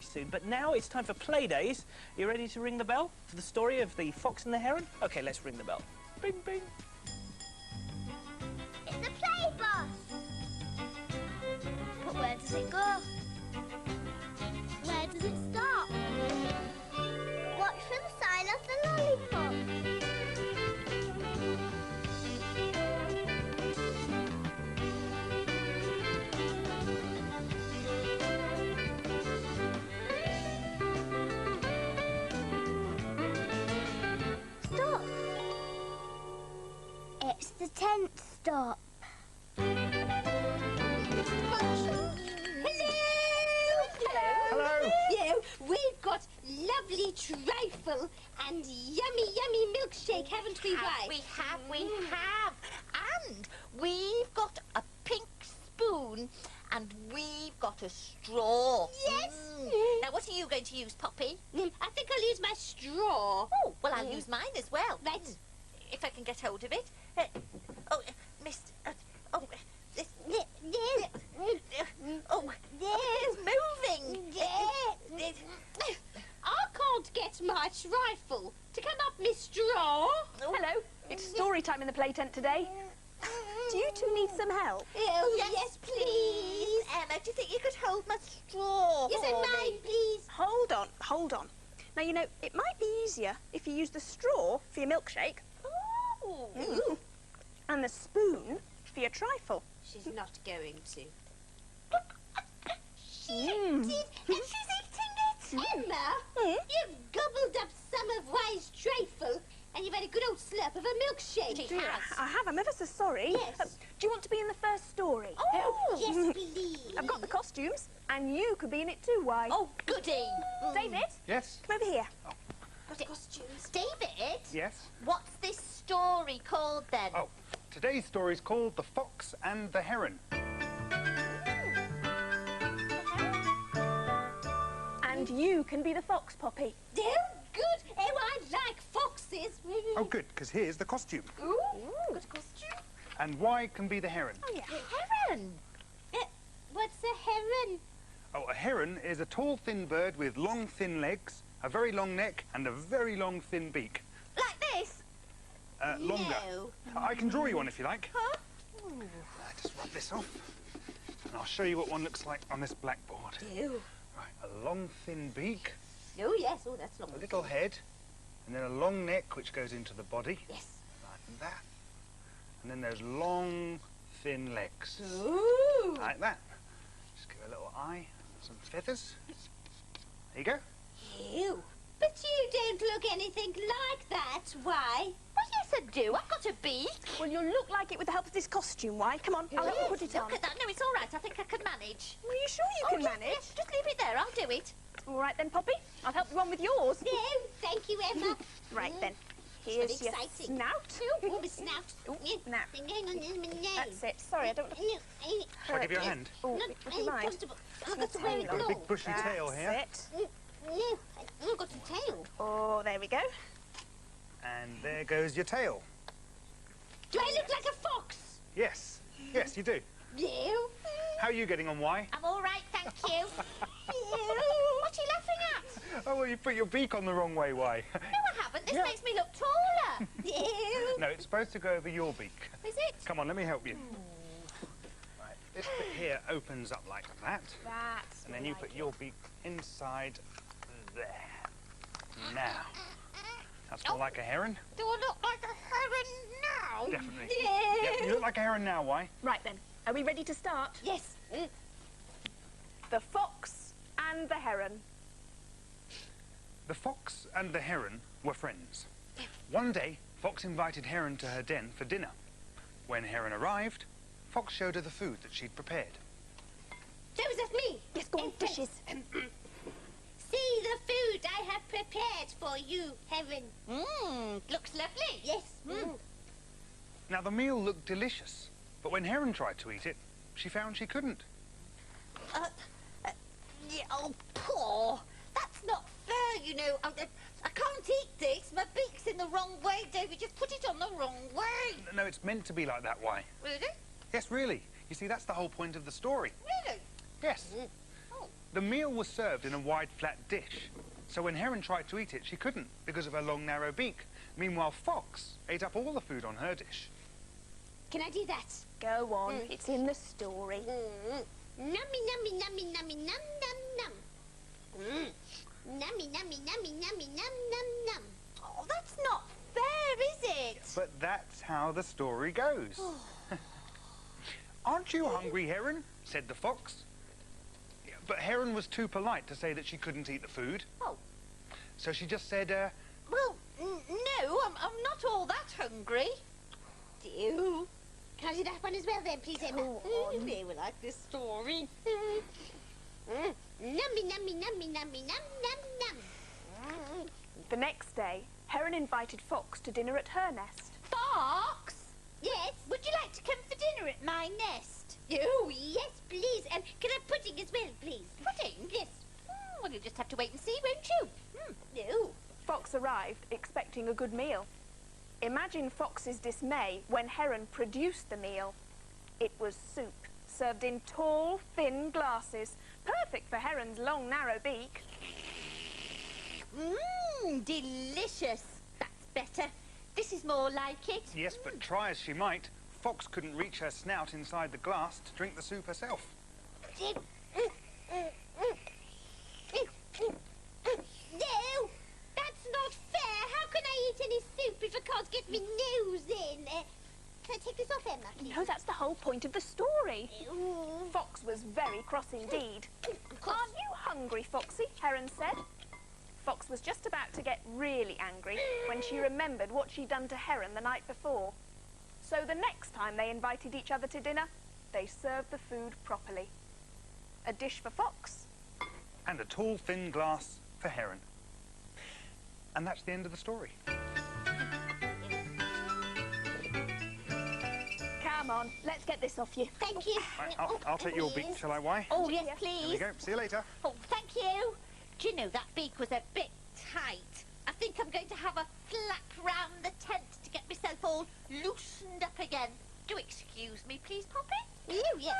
soon, but now it's time for Playdays. You ready to ring the bell for the story of the fox and the heron? OK, let's ring the bell. Bing, bing. It's the play bus. But where does it go? Where does it stop? Watch for the sign of the lollipop. Stop. It's the 10th stop. Hello! We've got lovely trifle and yummy milkshake, haven't we, Vi? We have. And we've got a pink spoon and we've got a straw. Yes. Now, what are you going to use, Poppy? I think I'll use my straw. Oh, well, I'll use mine as well. Right. If I can get hold of it. Missed. This. It's moving. I can't get my trifle to come up my straw. Hello, it's story time in the play tent today. Do you two need some help? Oh, yes, please. Emma, do you think you could hold my straw? Yes, and mine, please. Hold on. Now, you know, it might be easier if you use the straw for your milkshake. Oh. And the spoon for your trifle. She's not going to. Mm. And she's eating it. Emma, you've gobbled up some of Y's trifle and you've had a good old slurp of a milkshake. She has. I have, I'm ever so sorry. Yes. Do you want to be in the first story? Oh, yes, please. I've got the costumes, and you could be in it too, Why? Oh, goody. David, Yes? come over here. Costumes. David? Yes? What's this story called then? Oh, today's story is called The Fox and the Heron. And you can be the fox, Poppy. Oh, good. Oh, I like foxes. Oh, good, because here's the costume. Ooh, good costume. And Y can be the heron. Oh, yeah. Heron. What's a heron? Oh, a heron is a tall, thin bird with long, thin legs, a very long neck, and a very long, thin beak. Like this? Longer. No. I can draw you one if you like. Huh? Just rub this off, and I'll show you what one looks like on this blackboard. Ew. Right, a long, thin beak, Oh, yes. Oh, that's long. a little head, and then a long neck which goes into the body, Yes. like that. And then there's long, thin legs, Ooh. like that. Just give it a little eye, some feathers. There you go. Ew. But you don't look anything like that. Why? Well, yes, I do. I've got a beak. Well, you'll look like it with the help of this costume, Why? Come on, I'll help you put it on. Look at that. No, it's all right. I think I can manage. Are you sure you can yes, manage? Yes, just leave it there. I'll do it. All right then, Poppy. I'll help you on with yours. No, thank you, Emma. Right then. Here's It's your exciting. snout. Oh, my snout. Ooh, now. That's That's it. Sorry, I don't... Shall I give you a hand? Oh, would you mind? I've got to wear it Got a long. big bushy tail here. That's it. No, I've got a tail. Oh, there we go. And there goes your tail. Do I look like a fox? Yes, yes, you do. No. How are you getting on, Y? I'm all right, thank you. What are you laughing at? Oh, well, you put your beak on the wrong way, Y. No, I haven't. This makes me look taller. No, it's supposed to go over your beak. Is it? Come on, let me help you. Right, this bit here opens up like that. That's And then you put your beak inside there. Now, that's more like a heron. Do I look like a heron now? Definitely. Yep, you look like a heron now, Y. Right then. Are we ready to start? Yes. The fox and the heron. The fox and the heron were friends. One day, Fox invited Heron to her den for dinner. When Heron arrived, Fox showed her the food that she'd prepared. So is that me? Yes, go on, dishes. See the food I have prepared for you, Heron. Looks lovely. Yes. Now, the meal looked delicious, but when Heron tried to eat it, she found she couldn't. Yeah, oh, poor. That's not fair, you know. I can't eat this. My beak's in the wrong way, David. You've put it on the wrong way. No, it's meant to be like that, Y. Really? Yes, really. You see, that's the whole point of the story. Really? Yes. The meal was served in a wide, flat dish. So when Heron tried to eat it, she couldn't because of her long, narrow beak. Meanwhile, Fox ate up all the food on her dish. Can I do that? Go on, it's in the story. Nummy, nummy, nummy, nummy, num, num, num. Nummy, nummy, nummy, nummy, num, num, num. Oh, that's not fair, is it? But that's how the story goes. Aren't you hungry, Heron? Said the fox. But Heron was too polite to say that she couldn't eat the food. Oh. So she just said, Well, no, I'm not all that hungry. Do. Can I do that one as well then, please, Emma? They will like this story. Nummy, nummy, nummy, nummy, num, num, num. The next day, Heron invited Fox to dinner at her nest. Fox, Yes? would you like to come for dinner at my nest? Oh, yes, please. And can I have pudding as well, please? Pudding? Yes. Well, you'll just have to wait and see, won't you? No. Fox arrived expecting a good meal. Imagine Fox's dismay when Heron produced the meal. It was soup, served in tall, thin glasses, perfect for Heron's long, narrow beak. Delicious. That's better. This is more like it. yes, but try as she might, Fox couldn't reach her snout inside the glass to drink the soup herself. No, that's not fair. How can I eat any soup if I can't get my nose in? Can I take this off, Emma, please? No, that's the whole point of the story. Ooh. Fox was very cross indeed. Aren't you hungry, Foxy? Heron said. Fox was just about to get really angry when she remembered what she'd done to Heron the night before. So the next time they invited each other to dinner, they served the food properly. A dish for Fox. And a tall, thin glass for Heron. And that's the end of the story. Come on, let's get this off you. Thank you. Right, I'll take your beak, shall I, Why? Oh, yes, Yeah. There we please. go. See you later. Oh, thank you. Do you know, that beak was a bit tight. I think I'm going to have a flap round the tent to get myself all loosened up again. Do excuse me, please, Poppy. You, yes.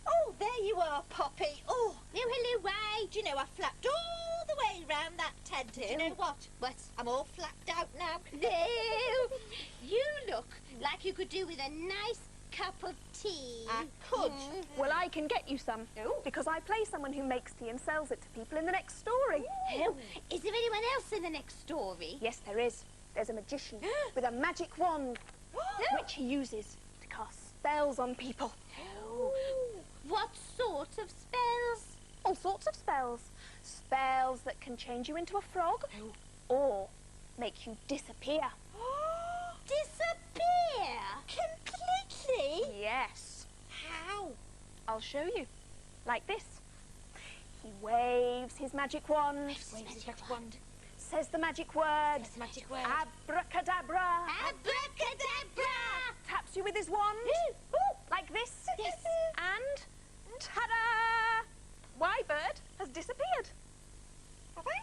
Oh, there you are, Poppy. Oh, No, hello, why? do you know, I flapped all the way round that tent. Do you know what? What? I'm all flapped out now. No. You look like you could do with a nice cup of tea. I could. Well, I can get you some. Oh. Because I play someone who makes tea and sells it to people in the next story. Oh, is there anyone else in the next story? Yes, there is. There's a magician with a magic wand, which he uses to cast spells on people. What sort of spells? All sorts of spells. Spells that can change you into a frog or make you disappear. Disappear? Completely? Yes. How? I'll show you. Like this. He waves his magic wand, says the magic word, Magic word. abracadabra, Abracadabra! taps you with his wand, like this, Yes. and ta-da! Bird has disappeared. Have I?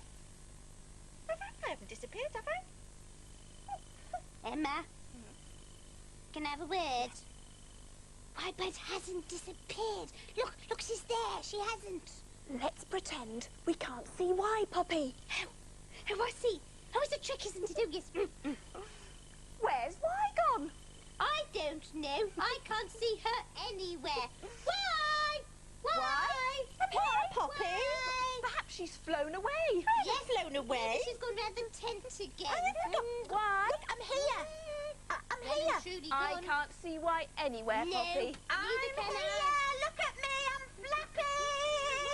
I haven't disappeared, have I? Emma, can I have a word? Whitebird hasn't disappeared. Look, she's there. She hasn't. Let's pretend we can't see why, Poppy. Oh, I see. Oh, it's a trick, isn't it? Oh, yes. Where's why gone? I don't know. I can't see her anywhere. Why? Why? Why, Poppy? Why? Perhaps she's flown away. Yes, flown away. Maybe she's gone round the tent again. Why? Look, I'm here. I'm Well, here. truly I gone. can't see why anywhere, No. Poppy. Neither can I. Look at me. I'm flapping.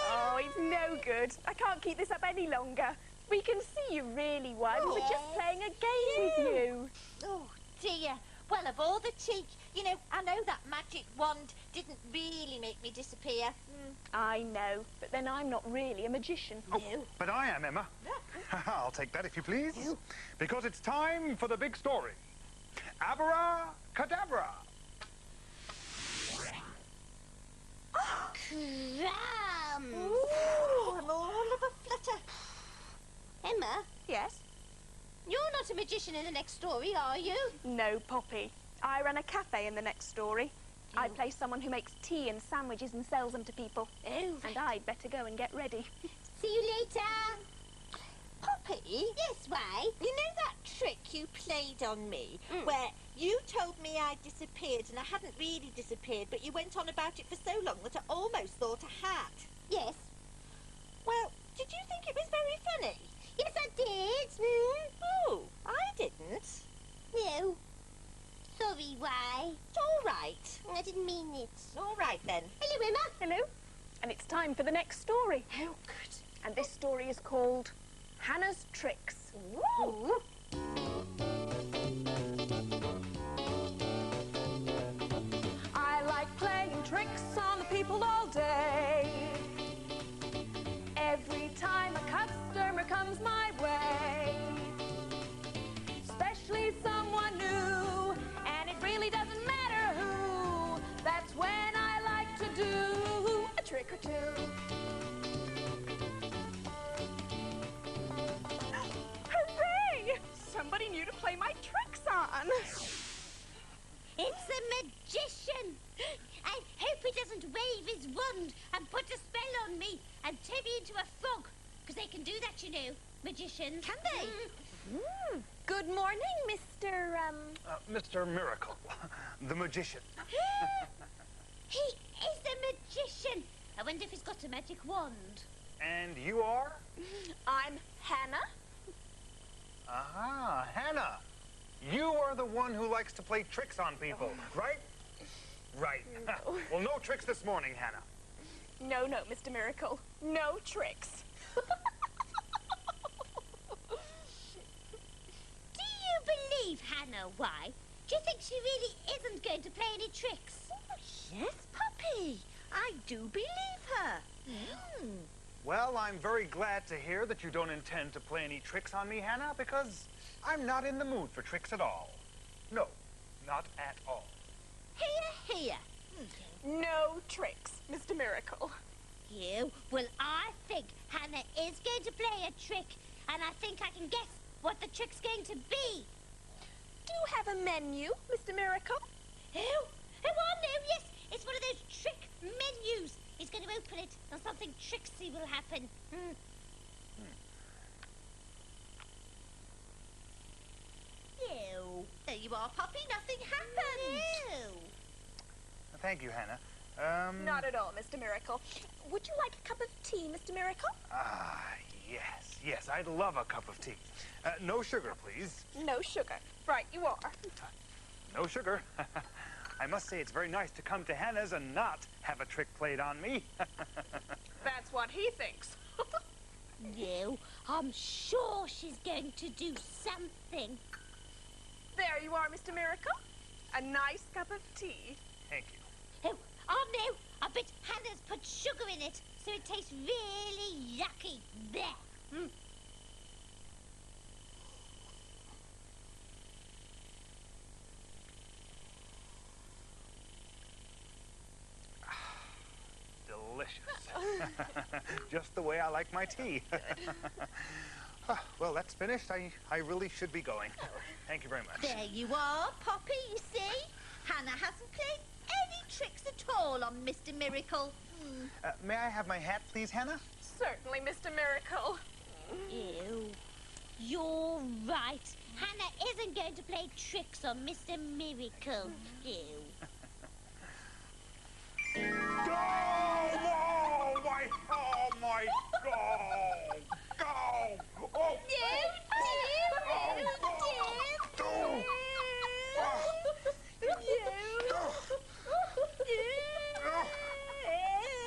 Oh, it's no good. I can't keep this up any longer. We can see you really well. We were just Yes. playing a game with you. Oh, dear. Well, of all the cheek, you know, I know that magic wand didn't really make me disappear. I know, but then I'm not really a magician. But I am, Emma. I'll take that if you please. Because it's time for the big story. Abracadabra. Crumbs. Ooh, I'm all of a flutter. Emma, Yes? you're not a magician in the next story, are you? No, Poppy. I run a cafe in the next story. I play someone who makes tea and sandwiches and sells them to people. Oh, And I'd better go and get ready. see you later. Poppy, Yes, why? you know that trick you played on me, where you told me I disappeared and I hadn't really disappeared, but you went on about it for so long that I almost thought I had. Yes. Well, did you think it was very funny? Yes, I did. Oh, I didn't. No. Sorry, why? It's all right. I didn't mean it. All right then. Hello, Emma. Hello. And it's time for the next story. Oh, good. And this story is called Hannah's Tricks. Ooh. I like playing tricks on the people all day. Every time a customer comes my way, especially someone new, and it really doesn't matter who, that's when I like to do a trick or two. Hooray! Somebody new to play my tricks on. It's a magician. I hope he doesn't wave his wand and put a spell on me and turn me into a frog. Because they can do that, you know, magicians. Can they? Good morning, Mr. Mr. Miracle, the magician. He is a magician. I wonder if he's got a magic wand. And you are? I'm Hannah. Aha, Hannah. You are the one who likes to play tricks on people, right? Right. Well, no tricks this morning, Hannah. No, Mr. Miracle. No tricks. Do you believe Hannah? Why? Do you think she really isn't going to play any tricks? Yes, Poppy. I do believe her. Well, I'm very glad to hear that you don't intend to play any tricks on me, Hannah, because I'm not in the mood for tricks at all. No, not at all. Here, here. No tricks, Mr. Miracle. You? Well, I think Hannah is going to play a trick, and I think I can guess what the trick's going to be. Do you have a menu, Mr. Miracle? Oh, I know, yes. It's one of those trick menus. He's going to open it, and something tricksy will happen. You. There you are, Poppy. Nothing happened. No. Thank you, Hannah. Not at all, Mr. Miracle. Would you like a cup of tea, Mr. Miracle? Ah, yes, I'd love a cup of tea. No sugar, please. No sugar. Right, you are. No sugar. I must say it's very nice to come to Hannah's and not have a trick played on me. That's what he thinks. No, I'm sure she's going to do something. There you are, Mr. Miracle. A nice cup of tea. Thank you. Oh no, I bet Hannah's put sugar in it, so it tastes really yucky. Blech. Delicious. Just the way I like my tea. Well, that's finished. I really should be going. Thank you very much. There you are, Poppy, you see? Hannah hasn't played any tricks at all on Mr. Miracle. May I have my hat, please, Hannah? Certainly, Mr. Miracle. Ew. You're right. Hannah isn't going to play tricks on Mr. Miracle. Ew. Oh my God! Go! Oh!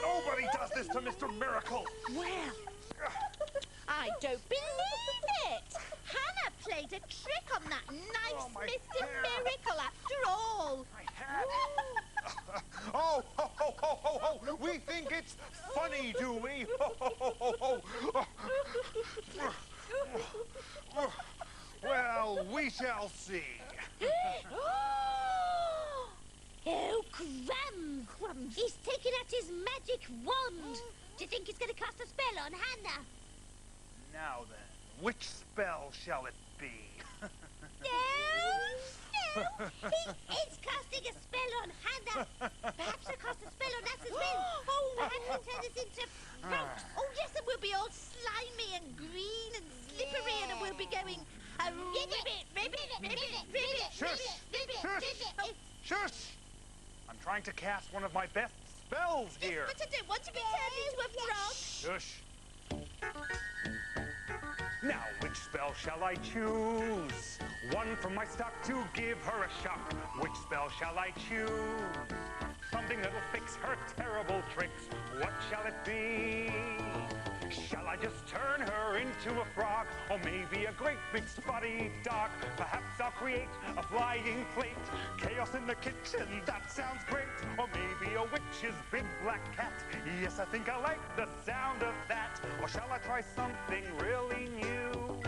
Nobody does this to Mr. Miracle! Well, I don't believe it. Hannah played a trick on that nice Oh, my Mr. hair. Miracle after all. My hat! Oh, ho, ho, ho, ho, ho! We think it's funny, do we? Ho, ho, ho, ho, ho! Well, we shall see. Oh, crumbs! He's taken out his magic wand. Do you think he's going to cast a spell on Hannah? Now then, which spell shall it be? No! He is casting a spell on Hannah. Perhaps he'll cast a spell on us as well. Perhaps he'll turn us into frogs. Oh, yes, and we'll be all slimy and green and slippery, and we'll be going... Shush! Shush! Shush! I'm trying to cast one of my best spells here. But I don't want to be turned into a frog. Shush! Now, which spell shall I choose? One from my stock to give her a shock. Which spell shall I choose? Something that'll fix her terrible tricks. What shall it be? Shall I just turn her into a frog? Or maybe a great big spotty dog? Perhaps I'll create a flying plate. Chaos in the kitchen, that sounds great. Or maybe a witch's big black cat. Yes, I think I like the sound of that. Or shall I try something really new?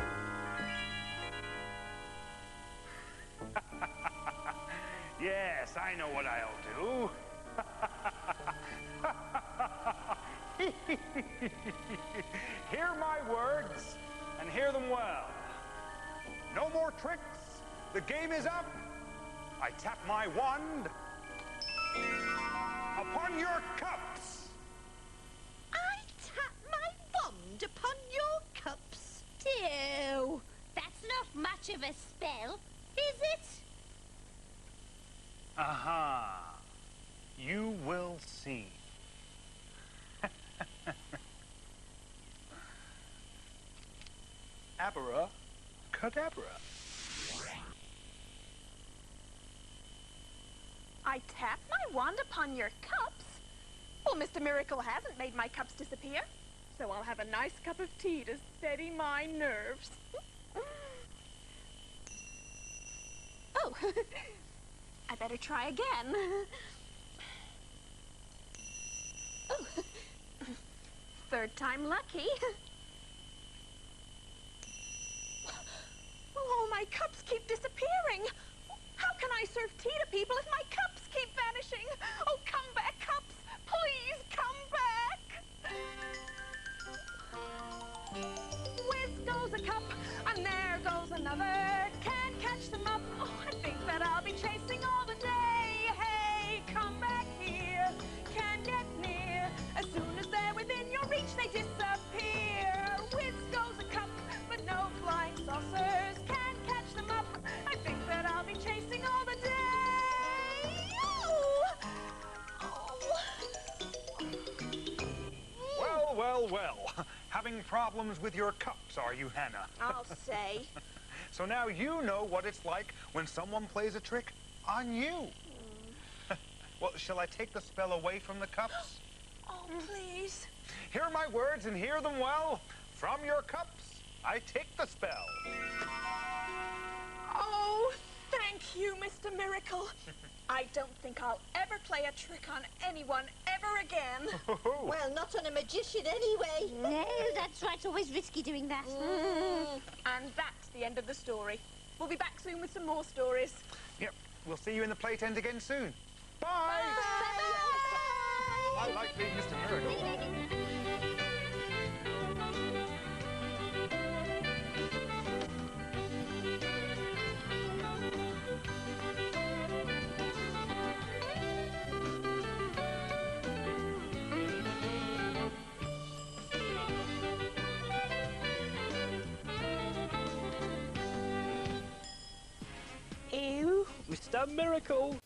Yes, I know what I'll do. Hear my words and hear them well. No more tricks. The game is up. I tap my wand upon your cups. I tap my wand upon your cups. Ew, that's not much of a spell, is it? Aha. You will see. Abra cadabra. I tap my wand upon your cups? Well, Mr. Miracle hasn't made my cups disappear, so I'll have a nice cup of tea to steady my nerves. Oh, I better try again. Oh, third time lucky. Oh, my cups keep disappearing. How can I serve tea to people if my cups keep vanishing? Oh, come back, cups. Please come back. Whiz goes a cup, and there goes another. Can't catch them up. Oh, I think that I'll be chasing all the day. Hey, come back here. Can't get near. As soon as they're within your reach, they disappear. Whiz goes a cup, but no flying saucers. Can't catch them up. I think that I'll be chasing all the day. Oh! Well, well, well. Having problems with your cups, are you, Hannah? I'll say. So now you know what it's like when someone plays a trick on you. Well, shall I take the spell away from the cups? Oh, please. Hear my words and hear them well. From your cups, I take the spell. Oh, thank you, Mr. Miracle. I don't think I'll ever play a trick on anyone ever again. Well, not on a magician anyway. No, that's right. It's always risky doing that. And that's the end of the story. We'll be back soon with some more stories. Yep, we'll see you in the play tent again soon. Bye! I like being Mr. Miracle. Ew, Mr. Miracle.